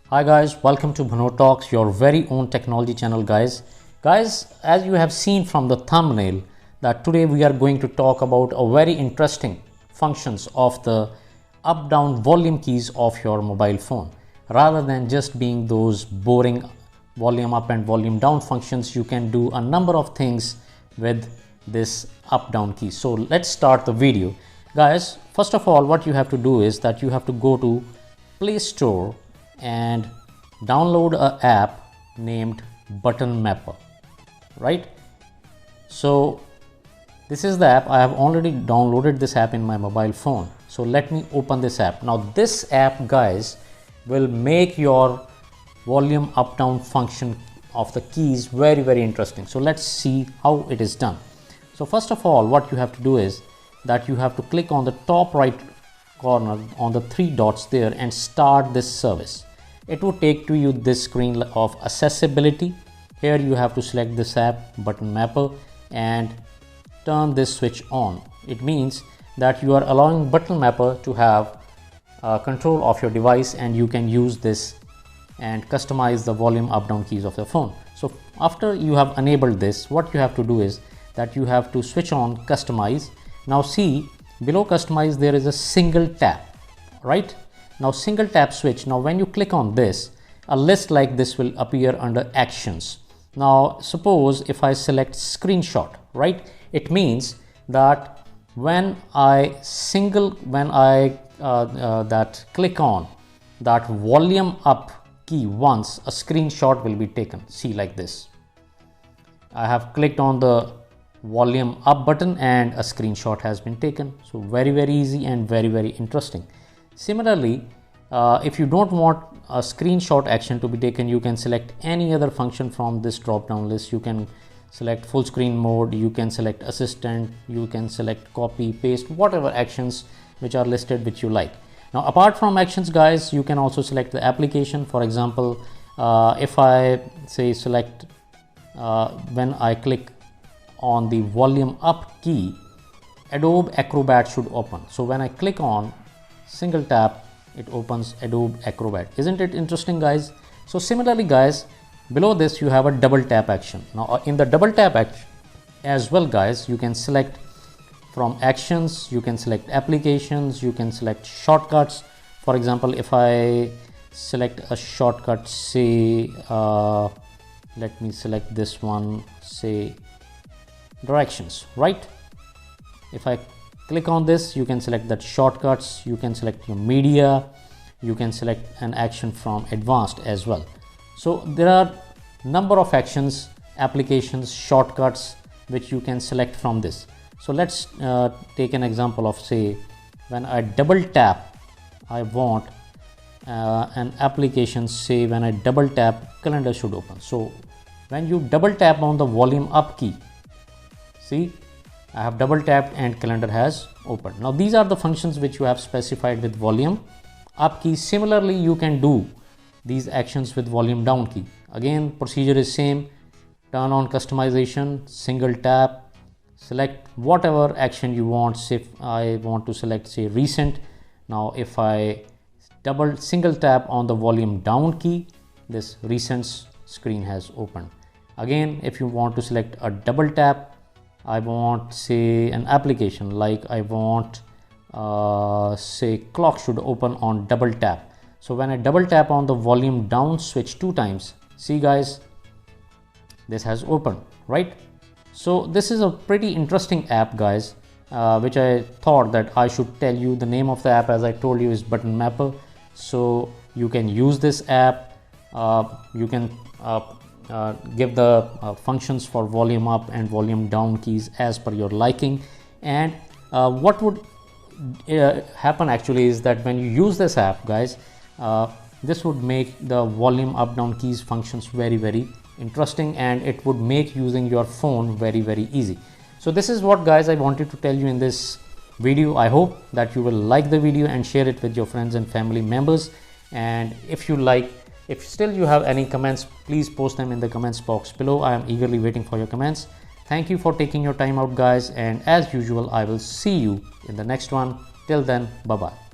Hi guys, welcome to Bhanot Talks, your very own technology channel guys. Guys, as you have seen from the thumbnail, that today we are going to talk about a very interesting functions of the up down volume keys of your mobile phone. Rather than just being those boring volume up and volume down functions, you can do a number of things with this up down key. So let's start the video. Guys, first of all, what you have to do is that you have to go to Play Store and download an app named Button Mapper, right? So this is the app. I have already downloaded this app in my mobile phone. So let me open this app. Now this app guys will make your volume up down function of the keys very interesting. So let's see how it is done. So first of all, what you have to do is that you have to click on the top right corner on the three dots there and start this service. It will take to you this screen of accessibility. Here you have to select this app Button Mapper and turn this switch on. It means that you are allowing Button Mapper to have control of your device, and you can use this and customize the volume up down keys of your phone. So after you have enabled this, what you have to do is that you have to switch on customize. Now see, below customize there is a single tap, right? Now single tap switch. Now when you click on this, a list like this will appear under actions. Now suppose if I select screenshot, right? It means that when I click on that volume up key once, a screenshot will be taken. See, like this. I have clicked on the volume up button and a screenshot has been taken. So very easy and very interesting. Similarly, if you don't want a screenshot action to be taken, you can select any other function from this drop down list. You can select full screen mode, you can select assistant, you can select copy paste, whatever actions which are listed which you like. Now apart from actions guys, you can also select the application. For example, if I say select when I click on the volume up key, Adobe Acrobat should open. So when I click on single tap, it opens Adobe Acrobat. Isn't it interesting guys? So similarly guys, below this you have a double tap action. Now in the double tap action as well guys, you can select from actions, you can select applications, you can select shortcuts. For example, if I select a shortcut, say let me select this one, say directions, right? If I click on this, you can select that shortcuts, you can select your media, you can select an action from advanced as well. So there are number of actions, applications, shortcuts which you can select from this. So let's take an example of, say, when I double tap, I want an application, say when I double tap, calendar should open. So when you double tap on the volume up key, see, I have double tapped and calendar has opened. Now these are the functions which you have specified with volume up key. Similarly, you can do these actions with volume down key. Again, procedure is same. Turn on customization, single tap, select whatever action you want. Say if I want to select, say, recent. Now if I single tap on the volume down key, this recent screen has opened. Again, if you want to select a double tap, I want, say, an application like I want say clock should open on double tap. So when I double tap on the volume down switch 2 times, see guys, this has opened, right? So this is a pretty interesting app guys, which I thought that I should tell you. The name of the app, as I told you, is Button Mapper. So you can use this app. You can give the functions for volume up and volume down keys as per your liking. And what would happen actually is that when you use this app guys, this would make the volume up down keys functions very interesting, and it would make using your phone very easy. So this is what guys I wanted to tell you in this video. I hope that you will like the video and share it with your friends and family members. And if still you have any comments, please post them in the comments box below. I am eagerly waiting for your comments. Thank you for taking your time out guys, and as usual I will see you in the next one. Till then, bye bye.